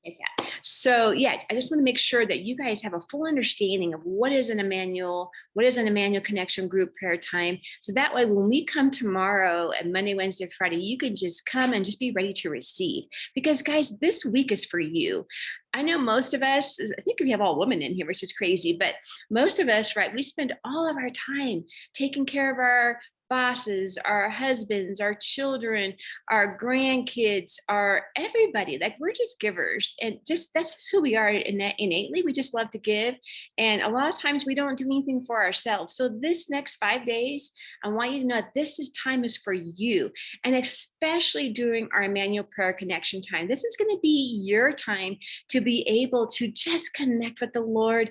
Yeah. So yeah, I just want to make sure that you guys have a full understanding of what is an Immanuel Connection Group prayer time. So that way, when we come tomorrow and Monday, Wednesday, Friday, you can just come and just be ready to receive. Because guys, this week is for you. I know most of us, I think we have all women in here, which is crazy, but most of us, right, we spend all of our time taking care of our bosses, our husbands, our children, our grandkids, our everybody. Like we're just givers, and just that's just who we are innately. We just love to give, and a lot of times we don't do anything for ourselves. So this next 5 days, I want you to know that time is for you, and especially during our Emmanuel Prayer Connection time. This is going to be your time to be able to just connect with the Lord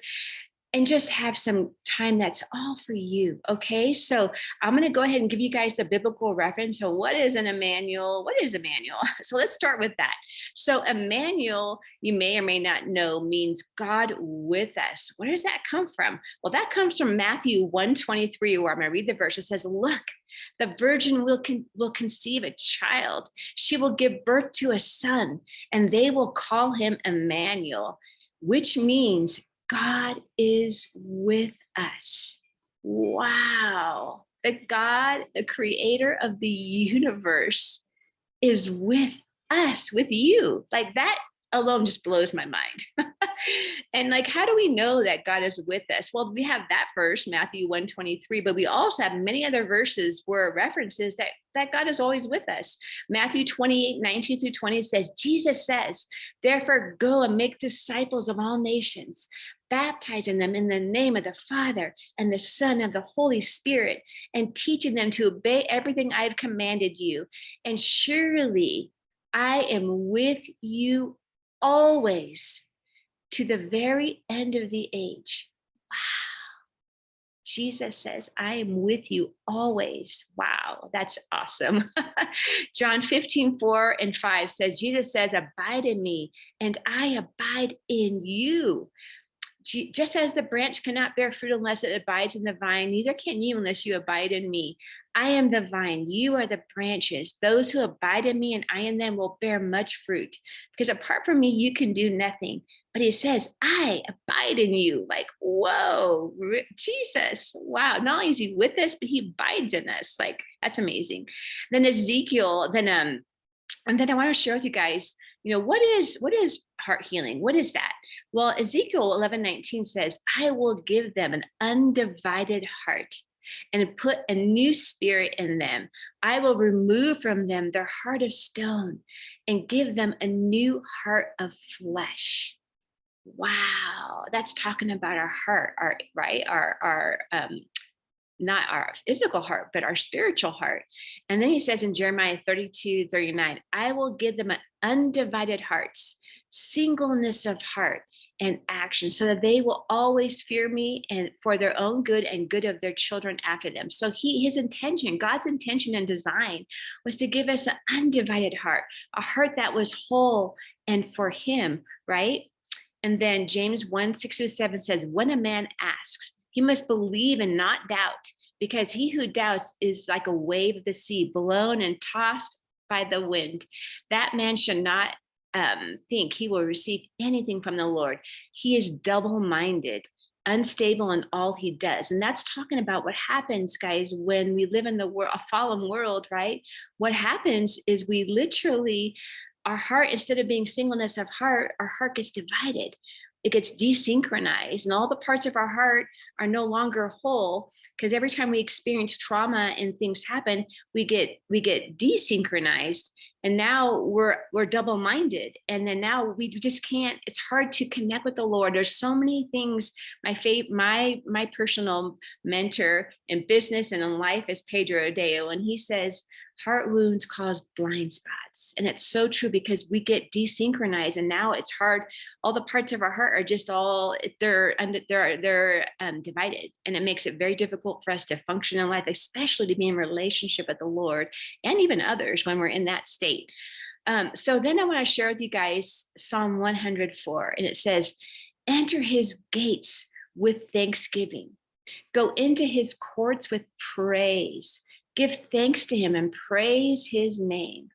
and just have some time that's all for you. Okay. So I'm going to go ahead and give you guys the biblical reference. So what is an Immanuel? What is Immanuel? So let's start with that. So Immanuel, you may or may not know, means God with us. Where does that come from? Well, that comes from Matthew 1:23, where I'm going to read the verse. It says, look, the virgin will conceive a child. She will give birth to a son, and they will call him Immanuel, which means God is with us. Wow. The God, the creator of the universe, is with us, with you. Like that alone just blows my mind. And like, how do we know that God is with us? Well, we have that verse, Matthew 1:23, but we also have many other verses where references that God is always with us. Matthew 28:19-20 says, Jesus says, therefore go and make disciples of all nations, baptizing them in the name of the Father and the Son and the Holy Spirit, and teaching them to obey everything I've commanded you. And surely I am with you always to the very end of the age. Wow. Jesus says, I am with you always. Wow, that's awesome. John 15:4-5 says, Jesus says, abide in me and I abide in you. Just as the branch cannot bear fruit unless it abides in the vine, neither can you unless you abide in me. I am the vine, you are the branches. Those who abide in me and I in them will bear much fruit, because apart from me, you can do nothing. But he says, I abide in you. Like, whoa, Jesus. Wow. Not only is he with us, but he abides in us. Like, that's amazing. Then Ezekiel, and then I want to share with you guys, what is heart healing? What is that? Well, Ezekiel 11:19 says, I will give them an undivided heart and put a new spirit in them. I will remove from them their heart of stone and give them a new heart of flesh. Wow, that's talking about our heart, our not our physical heart, but our spiritual heart. And then he says in Jeremiah 32:39, I will give them an undivided hearts, singleness of heart and action, so that they will always fear me and for their own good and good of their children after them. So his intention, God's intention and design, was to give us an undivided heart, a heart that was whole and for him, right? And then James 1:6-7 says, when a man asks, he must believe and not doubt, because he who doubts is like a wave of the sea, blown and tossed by the wind. That man should not think he will receive anything from the Lord. He is double-minded, unstable in all he does. And that's talking about what happens, guys, when we live in the world, a fallen world, right? What happens is we literally, our heart, instead of being singleness of heart, our heart gets divided. It gets desynchronized, and all the parts of our heart are no longer whole, because every time we experience trauma and things happen, we get desynchronized, and now we're double-minded, and then now we just can't. It's hard to connect with the Lord. There's so many things. My personal mentor in business and in life is Pedro Adeo, and he says, heart wounds cause blind spots. And it's so true, because we get desynchronized, and now it's hard. All the parts of our heart are just they're divided, and it makes it very difficult for us to function in life, especially to be in relationship with the Lord and even others when we're in that state. So then I want to share with you guys Psalm 104, and it says, enter his gates with thanksgiving, go into his courts with praise. Give thanks to him and praise his name.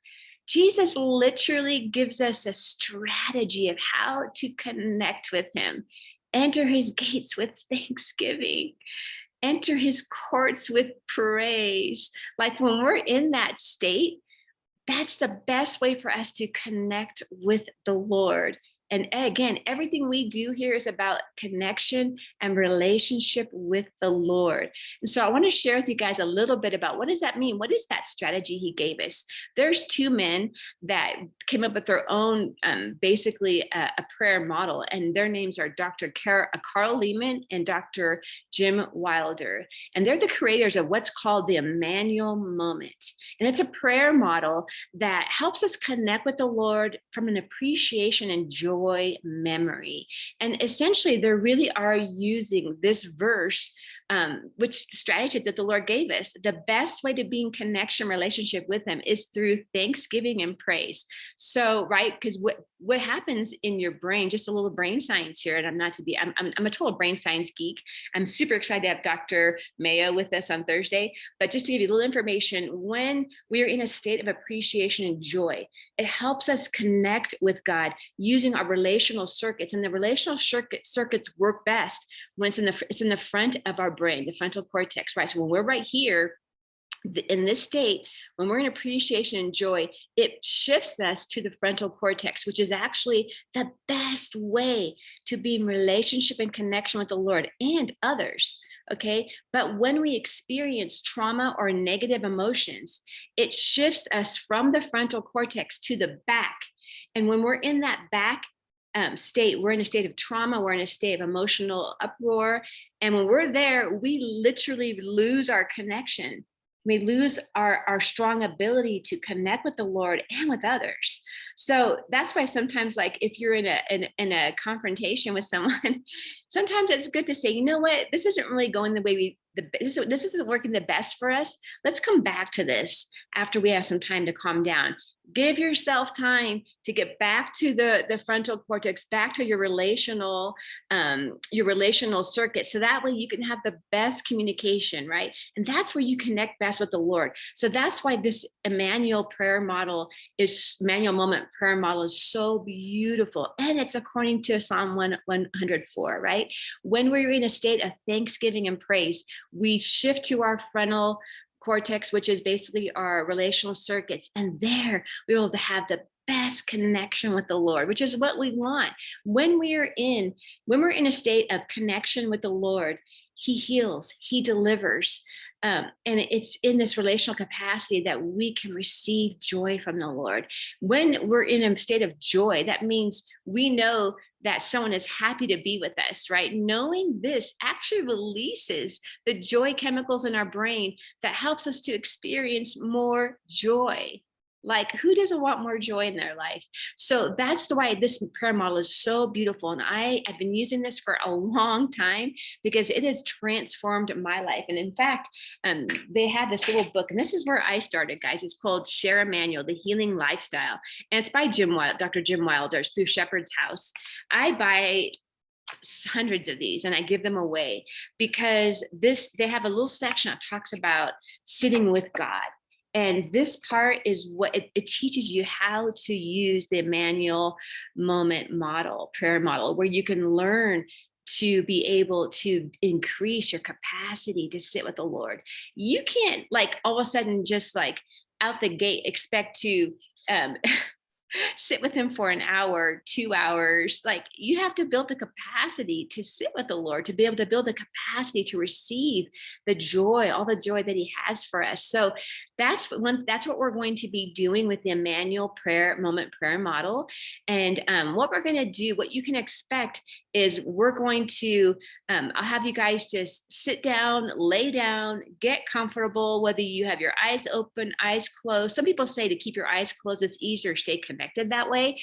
Jesus literally gives us a strategy of how to connect with him. Enter his gates with thanksgiving. Enter his courts with praise. Like when we're in that state, that's the best way for us to connect with the Lord. And again, everything we do here is about connection and relationship with the Lord. And so I want to share with you guys a little bit about what does that mean? What is that strategy he gave us? There's two men that came up with their own, basically a prayer model, and their names are Dr. Carl Lehman and Dr. Jim Wilder. And they're the creators of what's called the Immanuel Moment. And it's a prayer model that helps us connect with the Lord from an appreciation and joy memory. And essentially, they really are using this verse, which the strategy that the Lord gave us. The best way to be in connection, relationship with him is through thanksgiving and praise. So, right, because what happens in your brain, just a little brain science here, and I'm a total brain science geek. I'm super excited to have Dr. Mayo with us on Thursday. But just to give you a little information, when we are in a state of appreciation and joy, it helps us connect with God using our relational circuits. And the relational circuits work best when it's in the front of our brain, the frontal cortex, right? So when we're right here in this state, when we're in appreciation and joy, it shifts us to the frontal cortex, which is actually the best way to be in relationship and connection with the Lord and others. Okay. But when we experience trauma or negative emotions, it shifts us from the frontal cortex to the back. And when we're in that back state, we're in a state of trauma, we're in a state of emotional uproar. And when we're there, we literally lose our connection. We lose our strong ability to connect with the Lord and with others. So that's why sometimes, like if you're in a confrontation with someone, sometimes it's good to say, you know what, this isn't really going the way this isn't working the best for us. Let's come back to this after we have some time to calm down. Give yourself time to get back to the frontal cortex, back to your relational circuit. So that way you can have the best communication, right? And that's where you connect best with the Lord. So that's why this Immanuel Moment prayer model is so beautiful. And it's according to Psalm 104, right? When we're in a state of thanksgiving and praise, we shift to our frontal cortex, which is basically our relational circuits. And there we're able to have the best connection with the Lord, which is what we want. When we're in a state of connection with the Lord, he heals, he delivers. And it's in this relational capacity that we can receive joy from the Lord. When we're in a state of joy, that means we know that someone is happy to be with us, right? Knowing this actually releases the joy chemicals in our brain that helps us to experience more joy. Like, who doesn't want more joy in their life? So that's why this prayer model is so beautiful. And I've been using this for a long time because it has transformed my life. And in fact, they have this little book, and this is where I started, guys. It's called Share Immanuel, The Healing Lifestyle. And it's by Dr. Jim Wilder through Shepherd's House. I buy hundreds of these and I give them away because they have a little section that talks about sitting with God. And this part is what it teaches you how to use the Immanuel Moment prayer model, where you can learn to be able to increase your capacity to sit with the Lord. You can't like all of a sudden just like out the gate expect to sit with him for an hour, 2 hours. Like you have to build the capacity to sit with the Lord, to be able to build the capacity to receive the joy, all the joy that he has for us. So that's what we're going to be doing with the Immanuel Moment prayer model. And what we're going to do, what you can expect is we're going to, I'll have you guys just sit down, lay down, get comfortable, whether you have your eyes open, eyes closed. Some people say to keep your eyes closed, it's easier to stay connected that way.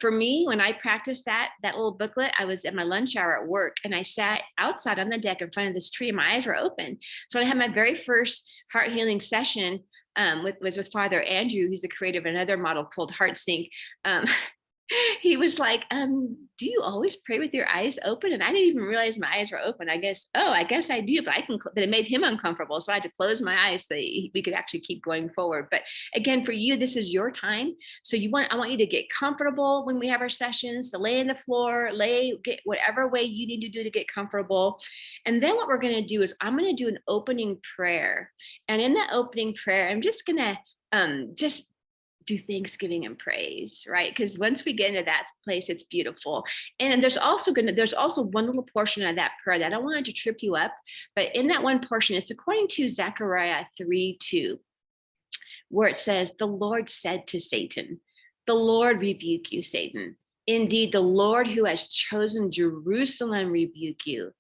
For me, when I practiced that little booklet, I was at my lunch hour at work and I sat outside on the deck in front of this tree and my eyes were open. So when I had my very first heart healing session, was with Father Andrew, who's the creator of another model called Heart Sync. He was like, do you always pray with your eyes open? And I didn't even realize my eyes were open. I guess I do, but but it made him uncomfortable. So I had to close my eyes so we could actually keep going forward. But again, for you, this is your time. So I want you to get comfortable when we have our sessions, to lay in the floor, get whatever way you need to do to get comfortable. And then what we're going to do is I'm going to do an opening prayer. And in that opening prayer, I'm just going to just do thanksgiving and praise, right? Because once we get into that place, it's beautiful. And there's also one little portion of that prayer that I don't want to trip you up, but in that one portion, it's according to Zechariah 3:2, where it says, the Lord said to Satan, the Lord rebuke you, Satan. Indeed, the Lord who has chosen Jerusalem rebuke you.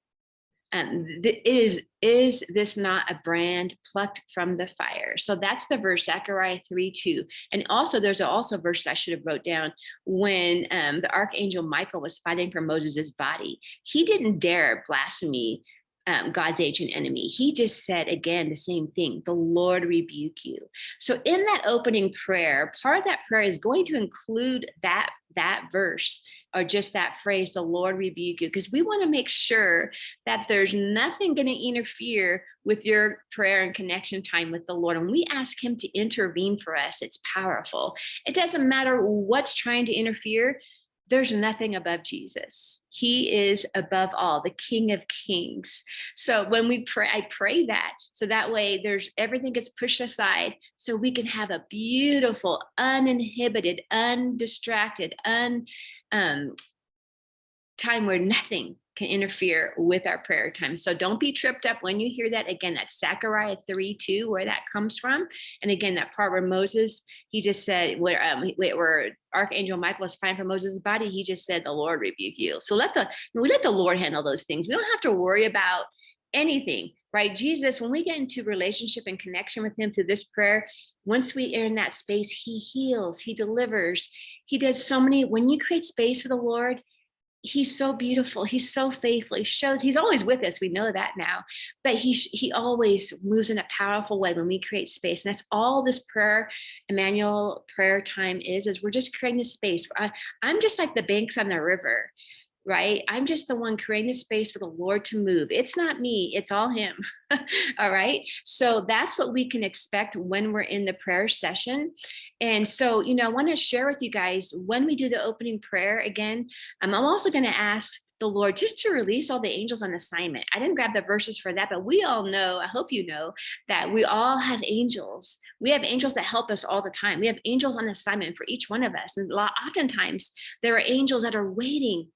Is this not a brand plucked from the fire? So that's the verse, Zechariah 3:2. And also there's also a verse I should have wrote down when the archangel Michael was fighting for Moses's body. He didn't dare blaspheme God's ancient enemy. He just said again the same thing, the Lord rebuke you. So in that opening prayer, part of that prayer is going to include that verse, or just that phrase, the Lord rebuke you, because we want to make sure that there's nothing going to interfere with your prayer and connection time with the Lord. And we ask him to intervene for us. It's powerful. It doesn't matter what's trying to interfere. There's nothing above Jesus. He is above all, the King of Kings. So when we pray, I pray that, so that way everything gets pushed aside, so we can have a beautiful, uninhibited, undistracted, time where nothing can interfere with our prayer time. So don't be tripped up when you hear that. Again, that's Zechariah 3:2, where that comes from. And again, that part where Moses, he just said, where Archangel Michael was fighting for Moses' body, he just said, the Lord rebuke you. So we let the Lord handle those things. We don't have to worry about anything, right? Jesus, when we get into relationship and connection with him through this prayer, once we are in that space, he heals, he delivers. He does so many, when you create space for the Lord, he's so beautiful. He's so faithful. He's always with us. We know that now, but he always moves in a powerful way when we create space. And that's all this prayer, Immanuel prayer time is we're just creating this space. I'm just like the banks on the river, right? I'm just the one creating the space for the Lord to move. It's not me, it's all him. All right. So that's what we can expect when we're in the prayer session. And so, I want to share with you guys when we do the opening prayer again, I'm also going to ask the Lord just to release all the angels on assignment. I didn't grab the verses for that, but we all know, I hope you know, that we all have angels. We have angels that help us all the time. We have angels on assignment for each one of us. And oftentimes there are angels that are waiting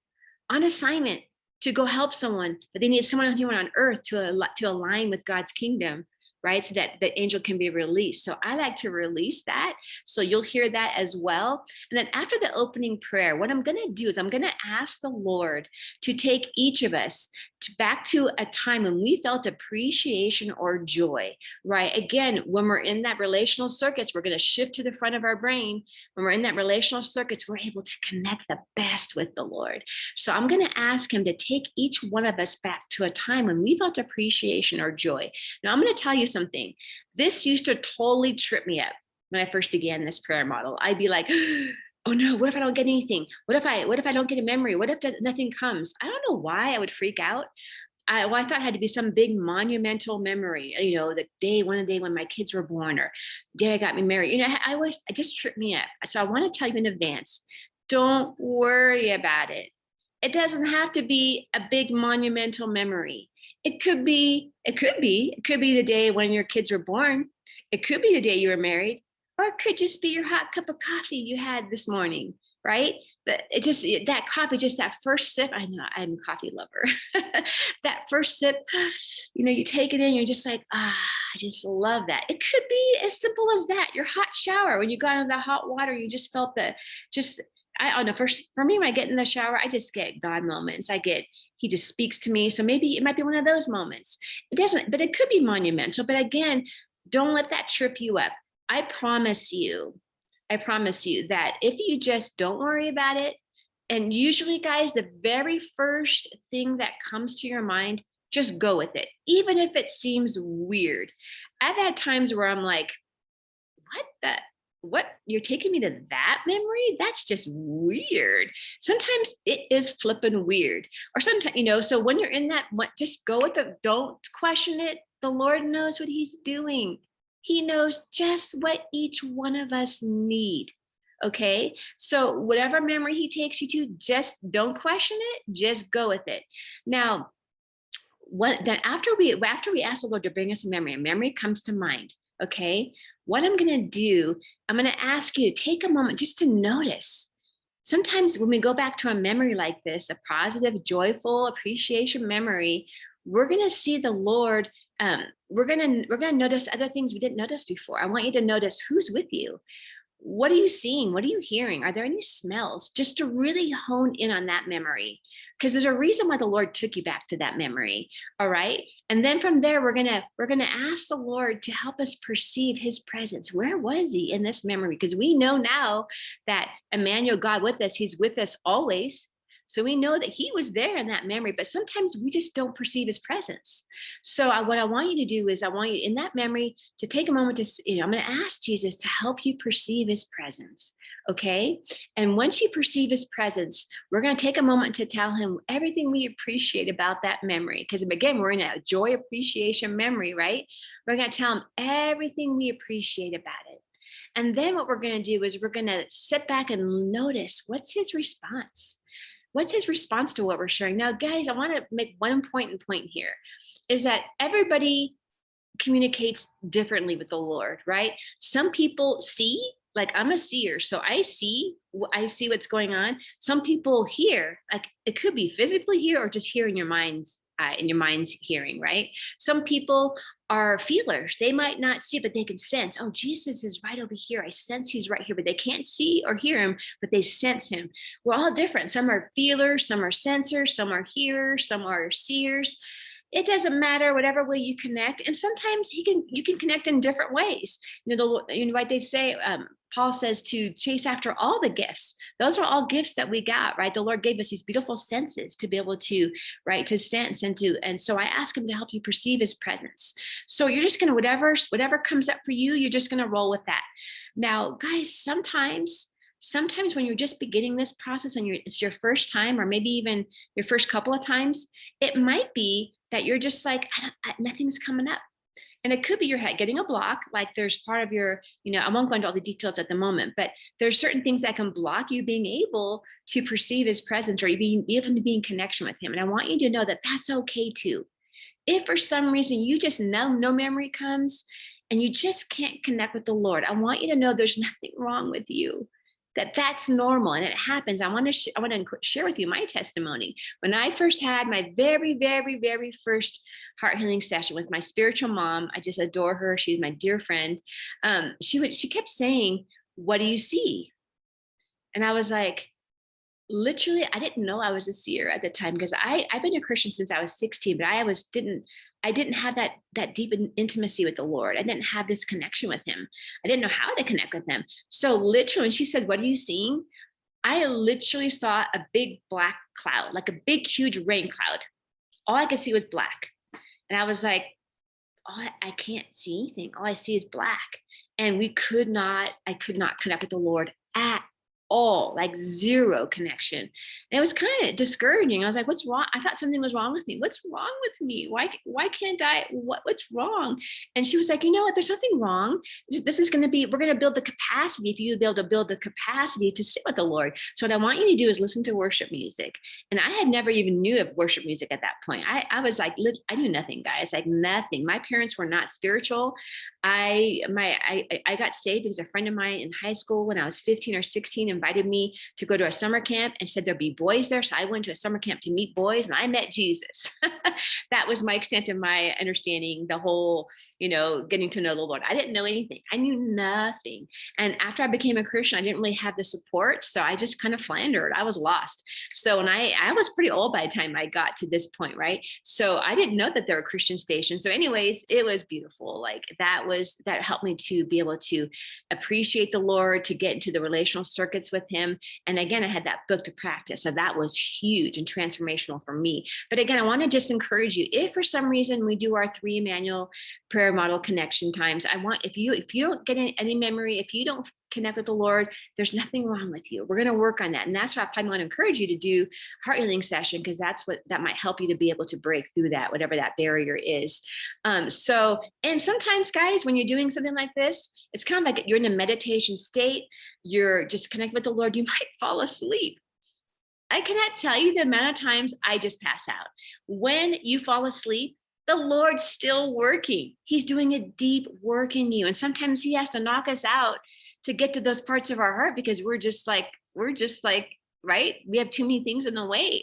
on assignment to go help someone, but they need someone here on earth to align with God's kingdom, right? So that the angel can be released. So I like to release that. So you'll hear that as well. And then after the opening prayer, what I'm going to do is I'm going to ask the Lord to take each of us back to a time when we felt appreciation or joy, right? Again, when we're in that relational circuits, we're going to shift to the front of our brain. When we're in that relational circuits, we're able to connect the best with the Lord. So I'm going to ask him to take each one of us back to a time when we felt appreciation or joy. Now, I'm going to tell you something. This used to totally trip me up when I first began this prayer model. I'd be like, oh no, what if I don't get anything? What if I don't get a memory? What if nothing comes? I don't know why I would freak out. I thought it had to be some big monumental memory, one day when my kids were born, or day I got me married. It just tripped me up. So I want to tell you in advance, don't worry about it. It doesn't have to be a big monumental memory. It could be the day when your kids were born. It could be the day you were married, or it could just be your hot cup of coffee you had this morning, right? That coffee, just that first sip. I know I'm a coffee lover. That first sip, you take it in, you're just like, I just love that. It could be as simple as that. Your hot shower, when you got into the hot water, you just felt I don't know. For me, when I get in the shower, I just get God moments. He just speaks to me. So maybe it might be one of those moments. It doesn't, but it could be monumental. But again, don't let that trip you up. I promise you that if you just don't worry about it, and usually, guys, the very first thing that comes to your mind, just go with it, even if it seems weird. I've had times where I'm like, what? You're taking me to that that memory, that's just weird. Sometimes it is flipping weird. Or sometimes, so when you're in that, just go with it. Don't question it. The Lord knows what he's doing. He knows just what each one of us need. Okay. So whatever memory he takes you to, just don't question it. Just go with it. Now, then after we ask the Lord to bring us a memory comes to mind. Okay. What I'm going to do, I'm going to ask you to take a moment just to notice. Sometimes when we go back to a memory like this, a positive, joyful appreciation memory, we're going to see the Lord. We're going to notice other things we didn't notice before. I want you to notice who's with you. What are you seeing? What are you hearing? Are there any smells? Just to really hone in on that memory, because there's a reason why the Lord took you back to that memory. All right. And then from there, we're gonna ask the Lord to help us perceive his presence. Where was he in this memory? Because we know now that Immanuel, God with us, he's with us always. So we know that he was there in that memory, but sometimes we just don't perceive his presence. So what I want you to do is I want you in that memory to take a moment to, I'm going to ask Jesus to help you perceive his presence. Okay. And once you perceive his presence, we're going to take a moment to tell him everything we appreciate about that memory. Because again, we're in a joy appreciation memory, right? We're going to tell him everything we appreciate about it. And then what we're going to do is we're going to sit back and notice what's his response. What's his response to what we're sharing? Now, guys, I want to make one important point here is that everybody communicates differently with the Lord, right? Some people see, like I'm a seer, so I see what's going on. Some people hear, like it could be physically hear or just hear in your mind's hearing, right? Some people are feelers. They might not see, but they can sense, oh, Jesus is right over here. I sense he's right here, but they can't see or hear him, but they sense him. We're all different. Some are feelers, some are sensors, some are hearers, some are seers. It doesn't matter whatever way you connect. And sometimes you can connect in different ways. Like they say, Paul says to chase after all the gifts. Those are all gifts that we got, right? The Lord gave us these beautiful senses to be able to, right, to sense and so I ask him to help you perceive his presence. So you're just going to, whatever comes up for you, you're just going to roll with that. Now, guys, sometimes when you're just beginning this process and it's your first time, or maybe even your first couple of times, it might be that you're just like, nothing's coming up. And it could be your head getting a block, like there's part of your, I won't go into all the details at the moment, but there's certain things that can block you being able to perceive his presence or being able to be in connection with him. And I want you to know that that's okay too. If for some reason you just know no memory comes and you just can't connect with the Lord, I want you to know there's nothing wrong with you. That's normal and it happens. I want to share with you my testimony. When I first had my very, very, very first heart healing session with my spiritual mom, I just adore her. She's my dear friend. She kept saying, "What do you see?" And I was like, literally, I didn't know I was a seer at the time because I've been a Christian since I was 16, but I didn't have that deep intimacy with the Lord. I didn't have this connection with him. I didn't know how to connect with him. So literally, when she said, "What are you seeing?" I literally saw a big black cloud, like a big, huge rain cloud. All I could see was black. And I was like, I can't see anything. All I see is black. And I could not connect with the Lord at all, like zero connection. And it was kind of discouraging. I was like, what's wrong? I thought something was wrong with me. What's wrong with me? Why can't I, what's wrong? And she was like, you know what, there's nothing wrong. We're going to build the capacity for you to be able to build the capacity to sit with the Lord. So what I want you to do is listen to worship music. And I had never even knew of worship music at that point. I was like, I knew nothing, guys, like nothing. My parents were not spiritual. I got saved because a friend of mine in high school when I was 15 or 16 invited me to go to a summer camp and said there'd be boys there. So I went to a summer camp to meet boys and I met Jesus. That was my extent of my understanding, the whole, getting to know the Lord. I didn't know anything. I knew nothing. And after I became a Christian, I didn't really have the support. So I just kind of floundered. I was lost. So, and I was pretty old by the time I got to this point, right? So I didn't know that there were Christian stations. So anyways, it was beautiful. Like that helped me to be able to appreciate the Lord, to get into the relational circuits with him. And again, I had that book to practice. So that was huge and transformational for me. But again, I want to just encourage you, if for some reason we do our 3 Immanuel prayer model connection times, if you don't get any memory, if you don't connect with the Lord, there's nothing wrong with you. We're going to work on that. And that's why I want to encourage you to do heart healing session, because that might help you to be able to break through that, whatever that barrier is. And sometimes, guys, when you're doing something like this, it's kind of like you're in a meditation state. You're just connecting with the Lord. You might fall asleep. I cannot tell you the amount of times I just pass out. When you fall asleep, the Lord's still working. He's doing a deep work in you. And sometimes he has to knock us out to get to those parts of our heart, because we're just like, right? We have too many things in the way.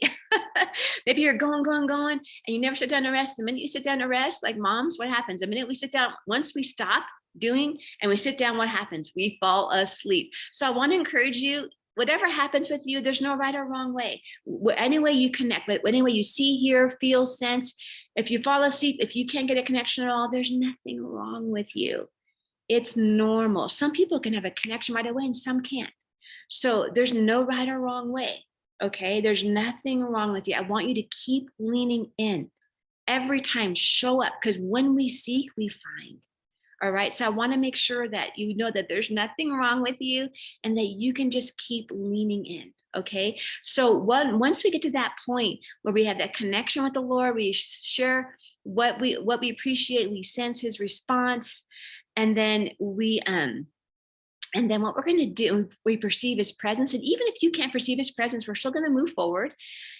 Maybe you're going, and you never sit down to rest. The minute you sit down to rest, like moms, what happens? The minute we sit down, once we stop doing and we sit down, what happens? We fall asleep. So I want to encourage you, whatever happens with you, there's no right or wrong way. Any way you connect, any way you see, hear, feel, sense. If you fall asleep, if you can't get a connection at all, there's nothing wrong with you. It's normal. Some people can have a connection right away and some can't. So there's no right or wrong way. Okay. There's nothing wrong with you. I want you to keep leaning in every time. Show up, because when we seek, we find. All right. So I want to make sure that you know that there's nothing wrong with you and that you can just keep leaning in. Okay. So once we get to that point where we have that connection with the Lord, we share what we appreciate, we sense his response, and then what we're going to do, we perceive his presence. And even if you can't perceive his presence, we're still going to move forward.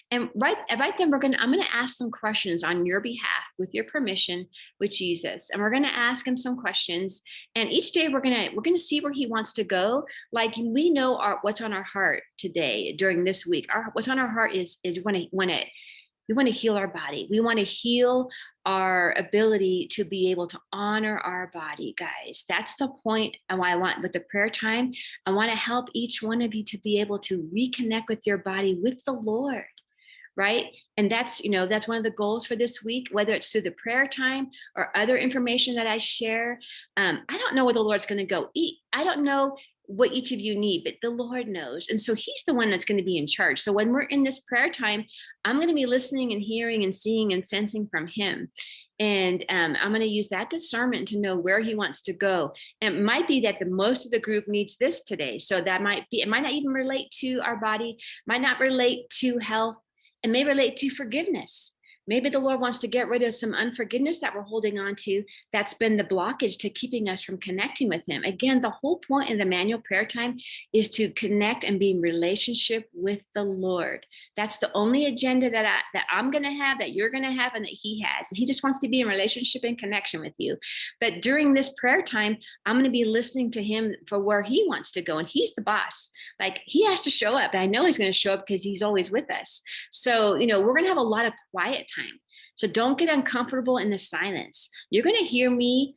And right then I'm going to ask some questions on your behalf, with your permission, with Jesus. And we're going to ask him some questions. And each day we're going to see where he wants to go. Like, we know what's on our heart today during this week. What's on our heart is we want to heal our body. We want to heal our ability to be able to honor our body, guys. That's the point. And why I want, with the prayer time, I want to help each one of you to be able to reconnect with your body, with the Lord. Right. And that's one of the goals for this week, whether it's through the prayer time or other information that I share. I don't know where the Lord's going to go. I don't know what each of you need, but the Lord knows. And so he's the one that's going to be in charge. So when we're in this prayer time, I'm going to be listening and hearing and seeing and sensing from him. And I'm going to use that discernment to know where he wants to go. And it might be that most of the group needs this today. So it might not even relate to our body, might not relate to health, and may relate to forgiveness. Maybe the Lord wants to get rid of some unforgiveness that we're holding on to, that's been the blockage to keeping us from connecting with him. Again, the whole point in the manual prayer time is to connect and be in relationship with the Lord. That's the only agenda that I'm going to have, that you're going to have, and that he has. He just wants to be in relationship and connection with you. But during this prayer time, I'm going to be listening to him for where he wants to go. And he's the boss. Like, he has to show up. And I know he's going to show up because he's always with us. So, we're going to have a lot of quiet time. So don't get uncomfortable in the silence. You're going to hear me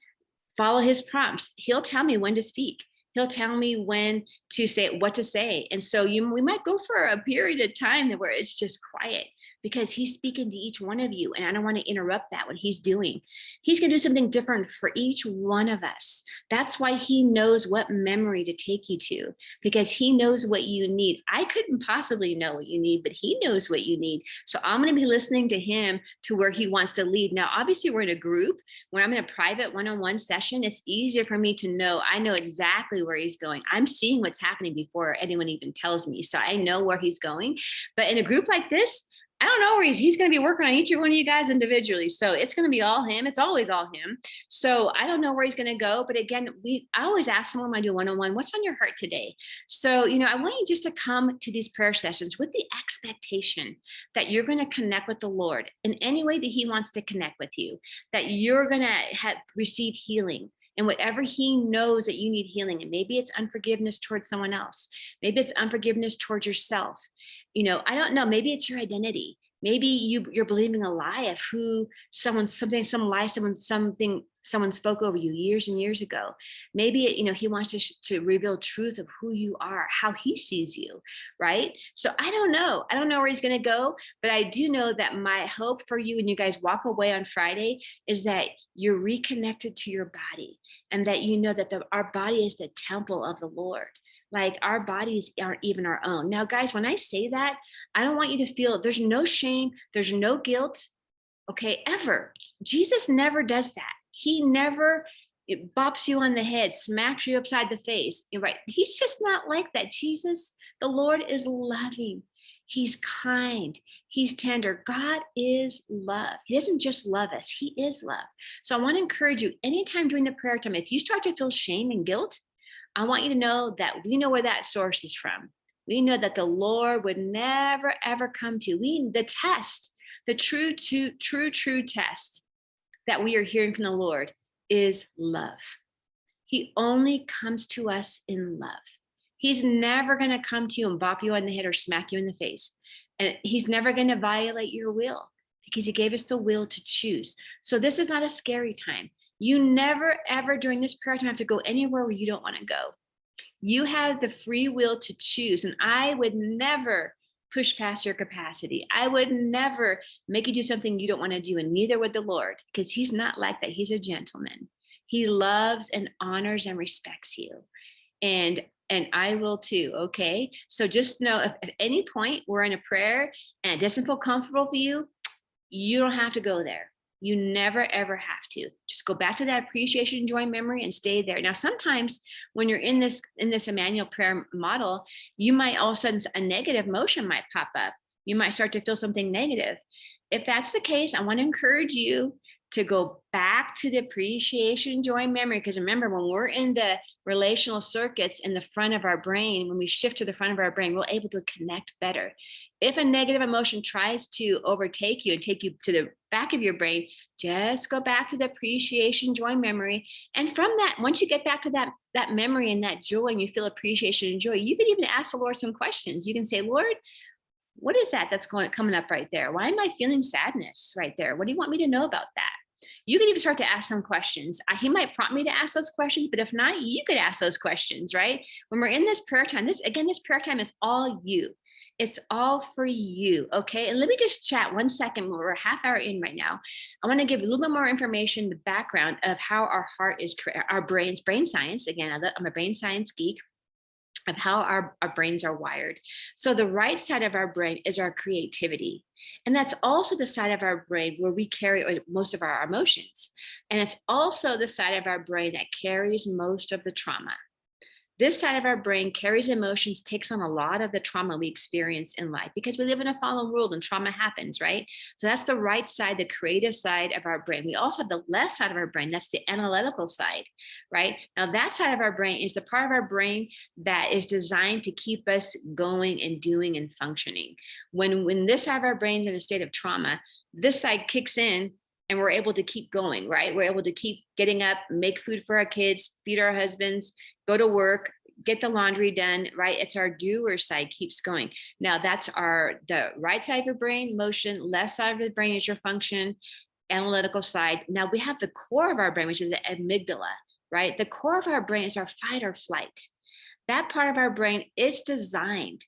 follow his prompts. He'll tell me when to speak. He'll tell me when to say, what to say. And so we might go for a period of time where it's just quiet, because he's speaking to each one of you. And I don't want to interrupt that, what he's doing. He's going to do something different for each one of us. That's why he knows what memory to take you to, because he knows what you need. I couldn't possibly know what you need, but he knows what you need. So I'm going to be listening to him to where he wants to lead. Now, obviously, we're in a group. When I'm in a private one-on-one session, it's easier for me to know. I know exactly where he's going. I'm seeing what's happening before anyone even tells me. So I know where he's going. But in a group like this, I don't know where he's going to be working on each one of you guys individually. So it's going to be all him. It's always all him. So I don't know where he's going to go. But again, I always ask someone when I do one-on-one, what's on your heart today? So, I want you just to come to these prayer sessions with the expectation that you're going to connect with the Lord in any way that he wants to connect with you, that you're going to receive healing. And whatever he knows that you need healing, and maybe it's unforgiveness towards someone else, maybe it's unforgiveness towards yourself. I don't know. Maybe it's your identity. Maybe you're believing a lie of someone spoke over you years and years ago. Maybe he wants to reveal truth of who you are, how he sees you, right? So I don't know where he's going to go, but I do know that my hope for you, when you guys walk away on Friday, is that you're reconnected to your body, and that that our body is the temple of the Lord. Like, our bodies aren't even our own. Now, guys, when I say that, I don't want you to feel there's no shame, there's no guilt, okay, ever. Jesus never does that. He never, it bops you on the head, smacks you upside the face. You're right. He's just not like that. Jesus, the Lord is loving. He's kind. He's tender. God is love. He doesn't just love us. He is love. So I want to encourage you anytime during the prayer time, if you start to feel shame and guilt, I want you to know that we know where that source is from. We know that the Lord would never, ever come to. The test, the true test that we are hearing from the Lord is love. He only comes to us in love. He's never going to come to you and bop you on the head or smack you in the face. And he's never going to violate your will because he gave us the will to choose. So this is not a scary time. You never, ever during this prayer time have to go anywhere where you don't want to go. You have the free will to choose. And I would never push past your capacity. I would never make you do something you don't want to do, and neither would the Lord, because he's not like that. He's a gentleman. He loves and honors and respects you. And I will too, okay? So just know if at any point we're in a prayer and it doesn't feel comfortable for you, you don't have to go there. You never, ever have to. Just go back to that appreciation, joy, memory, and stay there. Now, sometimes when you're in this Immanuel prayer model, you might all of a sudden a negative emotion might pop up. You might start to feel something negative. If that's the case, I want to encourage you to go back to the appreciation, joy, memory. Because remember, when we're in the relational circuits in the front of our brain, when we shift to the front of our brain, we're able to connect better. If a negative emotion tries to overtake you and take you to the back of your brain, just go back to the appreciation, joy, memory. And from that, once you get back to that memory and that joy, and you feel appreciation and joy, you can even ask the Lord some questions. You can say, Lord, what is that's coming up right there? Why am I feeling sadness right there? What do you want me to know about that? You can even start to ask some questions. He might prompt me to ask those questions, but if not, you could ask those questions, right? When we're in this prayer time, this prayer time is all you. It's all for you, okay? And let me just chat 1 second. We're a half hour in right now. I want to give a little bit more information, the background of how our heart is, our brain science. Again, I'm a brain science geek, of how our brains are wired. So the right side of our brain is our creativity. And that's also the side of our brain where we carry most of our emotions. And it's also the side of our brain that carries most of the trauma. This side of our brain carries emotions, takes on a lot of the trauma we experience in life because we live in a fallen world and trauma happens, right? So that's the right side, the creative side of our brain. We also have the left side of our brain. That's the analytical side, right? Now that side of our brain is the part of our brain that is designed to keep us going and doing and functioning. When this side of our brain is in a state of trauma, this side kicks in and we're able to keep going, right? We're able to keep getting up, make food for our kids, feed our husbands, go to work, get the laundry done, right? It's our doer side keeps going. Now that's the right side of your brain, motion, left side of the brain is your function, analytical side. Now we have the core of our brain, which is the amygdala, right? The core of our brain is our fight or flight. That part of our brain is designed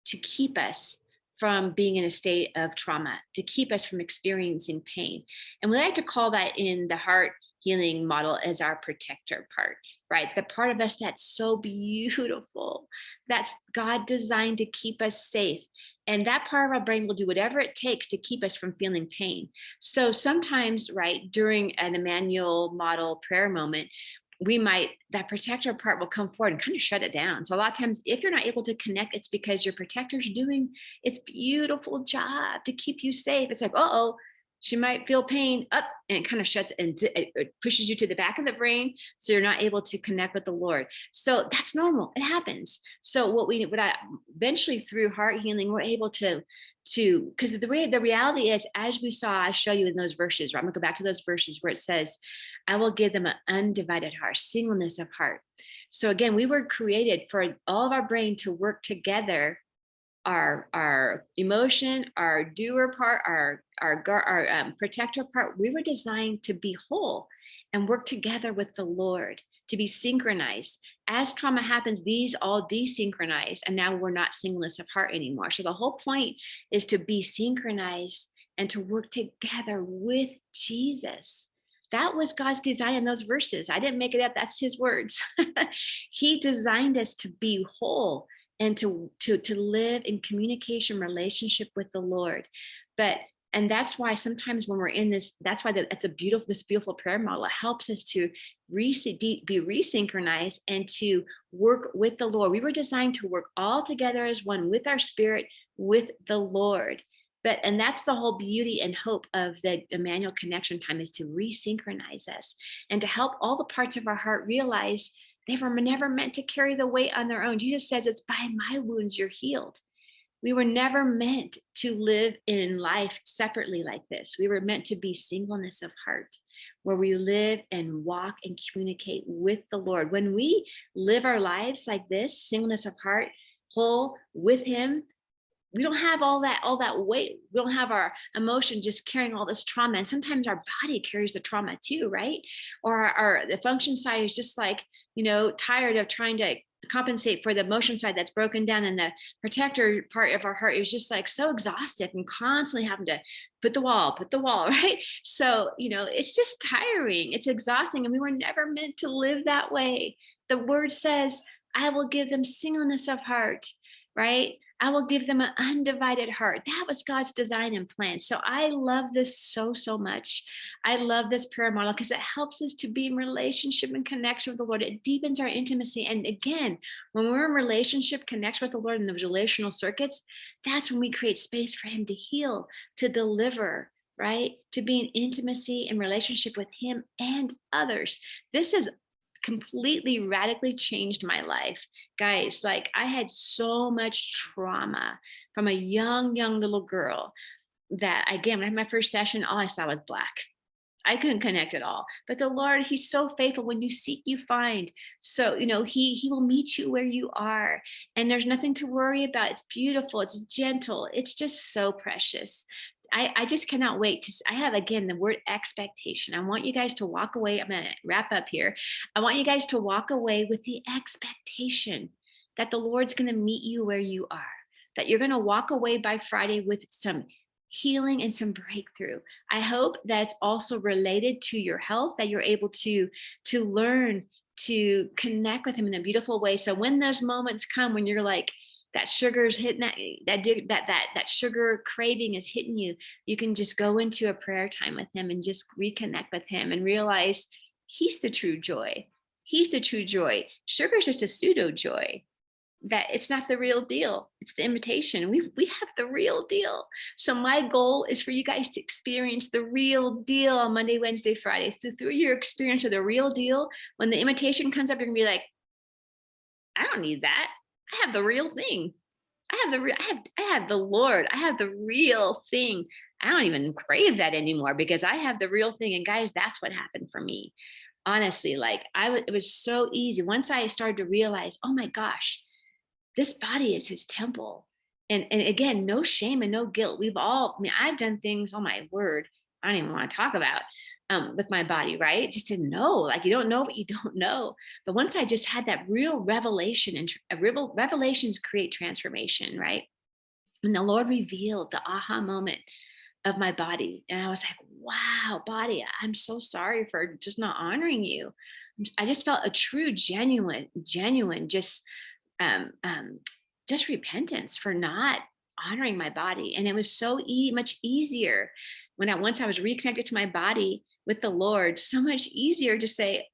to keep us from being in a state of trauma, to keep us from experiencing pain. And we like to call that in the heart healing model as our protector part, right? The part of us that's so beautiful, that's God designed to keep us safe. And that part of our brain will do whatever it takes to keep us from feeling pain. So sometimes, right, during an Immanuel model prayer moment, that protector part will come forward and kind of shut it down. So a lot of times, if you're not able to connect, it's because your protector's doing its beautiful job to keep you safe. It's like, she might feel pain up, and it kind of shuts and it pushes you to the back of the brain. So you're not able to connect with the Lord. So that's normal. It happens. So eventually through heart healing, we're able to, because the reality is, as I show you in those verses, right? I'm gonna go back to those verses where it says, I will give them an undivided heart, singleness of heart. So again, we were created for all of our brain to work together, our emotion, our doer part, our protector part. We were designed to be whole and work together with the Lord, to be synchronized. As trauma happens, these all desynchronize, and now we're not singleness of heart anymore. So the whole point is to be synchronized and to work together with Jesus. That was God's design in those verses. I didn't make it up. That's his words. He designed us to be whole and to live in communication relationship with the Lord. But And that's why sometimes when we're in this, that's why it's this beautiful prayer model. It helps us to be resynchronized and to work with the Lord. We were designed to work all together as one with our spirit, with the Lord. And that's the whole beauty and hope of the Immanuel connection time, is to resynchronize us and to help all the parts of our heart realize they were never meant to carry the weight on their own. Jesus says, it's by my wounds you're healed. We were never meant to live in life separately like this. We were meant to be singleness of heart, where we live and walk and communicate with the Lord. When we live our lives like this, singleness of heart, whole with Him, we don't have all that weight. We don't have our emotion just carrying all this trauma. And sometimes our body carries the trauma too, right? Or the function side is just like, tired of trying to compensate for the emotion side that's broken down, and the protector part of our heart is just like so exhausted and constantly having to put the wall, right? So, it's just tiring. It's exhausting. And we were never meant to live that way. The word says, I will give them singleness of heart, right? I will give them an undivided heart. That was God's design and plan. So I love this so, so much. I love this prayer model because it helps us to be in relationship and connection with the Lord. It deepens our intimacy. And again, when we're in relationship, connection with the Lord in those relational circuits, that's when we create space for Him to heal, to deliver, right? To be in intimacy and relationship with Him and others. This is completely radically changed my life, guys. Like, I had so much trauma from a young little girl that, again, when I had my first session, all I saw was black. I couldn't connect at all. But the Lord, He's so faithful. When you seek, you find. So, He will meet you where you are. And there's nothing to worry about. It's beautiful. It's gentle. It's just so precious. I just cannot wait to. I have, again, the word expectation. I want you guys to walk away. I'm going to wrap up here. I want you guys to walk away with the expectation that the Lord's going to meet you where you are, that you're going to walk away by Friday with some healing and some breakthrough. I hope that's also related to your health, that you're able to learn to connect with Him in a beautiful way. So when those moments come when you're like, that sugar's hitting that sugar craving is hitting you, you can just go into a prayer time with Him and just reconnect with Him and realize He's the true joy. He's the true joy. Sugar is just a pseudo joy. That it's not the real deal. It's the imitation. We have the real deal. So my goal is for you guys to experience the real deal on Monday, Wednesday, Friday. So through your experience of the real deal, when the imitation comes up, you're gonna be like, I don't need that. I have the real thing. I have the Lord. I have the real thing. I don't even crave that anymore because I have the real thing. And guys, that's what happened for me. Honestly, like it was so easy. Once I started to realize, oh my gosh, this body is His temple. And again, no shame and no guilt. I've done things, oh my word, I don't even want to talk about with my body, right? Just to know, like, you don't know what you don't know. But once I just had that real revelation, and revelations create transformation, right? And the Lord revealed the aha moment of my body. And I was like, wow, body, I'm so sorry for just not honoring you. I just felt a true, genuine, just repentance for not honoring my body. And it was so much easier once I was reconnected to my body with the Lord, so much easier to say,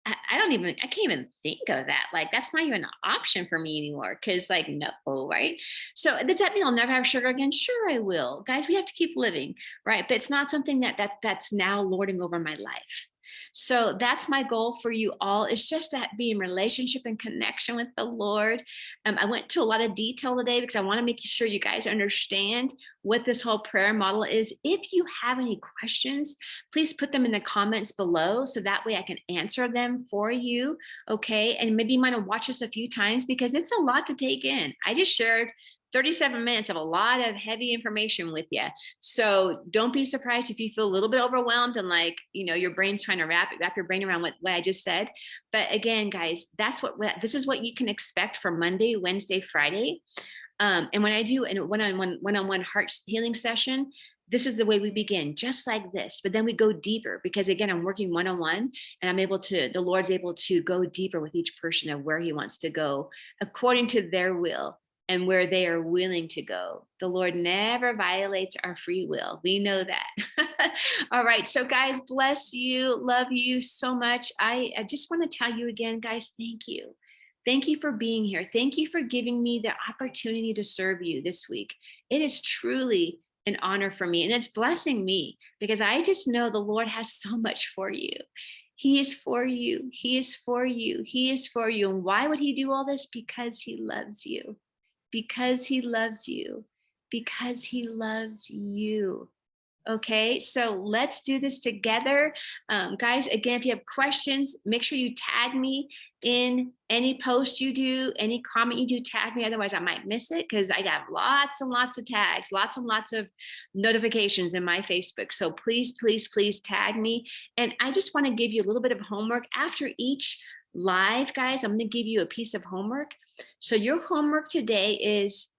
I can't even think of that. Like, that's not even an option for me anymore. Cause like, no, right? So does that mean I'll never have sugar again? Sure, I will. Guys, we have to keep living, right? But it's not something that's now lording over my life. So that's my goal for you all. It's just that be in relationship and connection with the Lord. I went to a lot of detail today because I want to make sure you guys understand what this whole prayer model is. If you have any questions, please put them in the comments below so that way I can answer them for you. Okay. And maybe you might have watched this a few times because it's a lot to take in. I just shared 37 minutes of a lot of heavy information with you. So don't be surprised if you feel a little bit overwhelmed and like, your brain's trying to wrap your brain around what I just said. But again, guys, this is what you can expect for Monday, Wednesday, Friday. And when I do a one-on-one heart healing session, this is the way we begin, just like this. But then we go deeper because, again, I'm working one-on-one and the Lord's able to go deeper with each person of where He wants to go according to their will. and where they are willing to go. The Lord never violates our free will. We know that. All right. So, guys, bless you. Love you so much. I just want to tell you again, guys, thank you. Thank you for being here. Thank you for giving me the opportunity to serve you this week. It is truly an honor for me, and it's blessing me because I just know the Lord has so much for you. He is for you. He is for you. He is for you. And why would he do all this? Because he loves you. Because he loves you. Because he loves you. Okay, so let's do this together. Guys, again, if you have questions, make sure you tag me in any post you do, any comment you do, tag me. Otherwise, I might miss it because I got lots and lots of tags, lots and lots of notifications in my Facebook. So please, please, please tag me. And I just want to give you a little bit of homework. After each live, guys, I'm going to give you a piece of homework. So your homework today is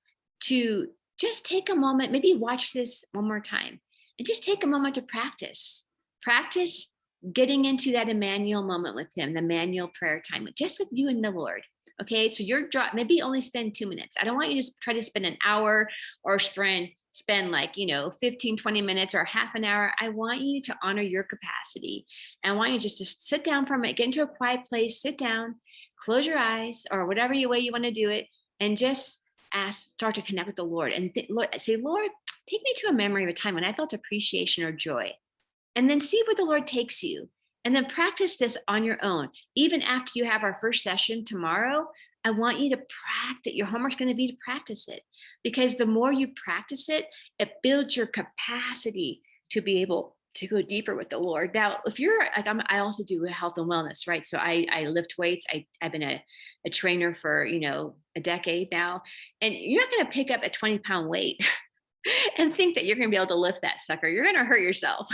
to just take a moment, maybe watch this one more time. And just take a moment to practice. Practice getting into that Immanuel moment with him, the Immanuel prayer time, just with you and the Lord. Okay, so you're maybe only spend 2 minutes. I don't want you to try to spend an hour or spend like 15, 20 minutes or half an hour. I want you to honor your capacity. And I want you just to sit down for a minute, get into a quiet place, sit down, close your eyes, or whatever way you want to do it, and just start to connect with the Lord and say, Lord, take me to a memory of a time when I felt appreciation or joy, and then see where the Lord takes you. And then practice this on your own. Even after you have our first session tomorrow, I want you to practice. Your homework's going to be to practice it, because the more you practice it, it builds your capacity to be able to go deeper with the Lord. Now, if you're like, I also do health and wellness, right? So I lift weights. I've been a trainer for, a decade now, and you're not going to pick up a 20-pound weight and think that you're going to be able to lift that sucker. You're going to hurt yourself.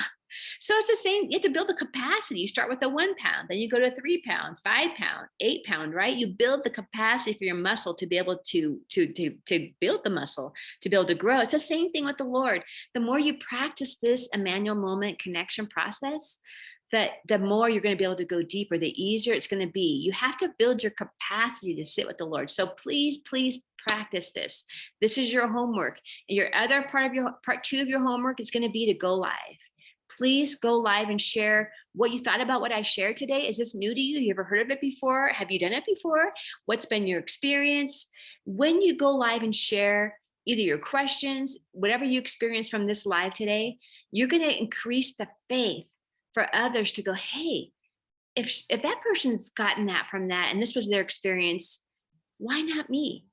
So it's the same. You have to build the capacity. You start with the 1 pound, then you go to 3 pound, 5 pound, 8 pound, right? You build the capacity for your muscle to be able to build the muscle, to be able to grow. It's the same thing with the Lord. The more you practice this Immanuel Moment connection process, that the more you're going to be able to go deeper, the easier it's going to be. You have to build your capacity to sit with the Lord. So please, please practice this. This is your homework. And your other part 2 of your homework is going to be to go live. Please go live and share what you thought about what I shared today. Is this new to you? Have you ever heard of it before? Have you done it before? What's been your experience? When you go live and share either your questions, whatever you experienced from this live today, you're going to increase the faith for others to go, hey, if that person's gotten that from that and this was their experience, why not me?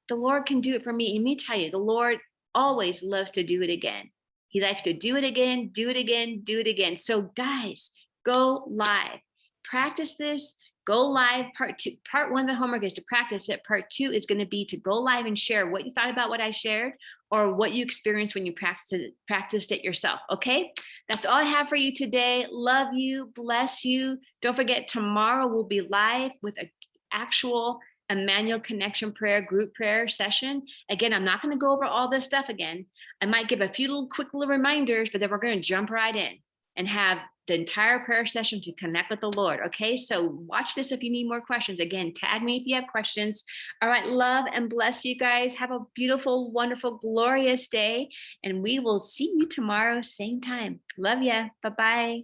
The Lord can do it for me. And let me tell you, the Lord always loves to do it again. He likes to do it again, do it again, do it again. So guys, go live. Practice this. Go live. Part 1 of the homework is to practice it. Part 2 is going to be to go live and share what you thought about what I shared or what you experienced when you practiced it yourself. Okay? That's all I have for you today. Love you. Bless you. Don't forget, tomorrow we'll be live with an actual Immanuel Connection Prayer group prayer session. Again, I'm not going to go over all this stuff again. I might give a few quick little reminders, but then we're going to jump right in and have the entire prayer session to connect with the Lord. Okay, so watch this if you need more questions. Again, tag me if you have questions. All right, love and bless you guys. Have a beautiful, wonderful, glorious day, and we will see you tomorrow, same time. Love ya. Bye-bye.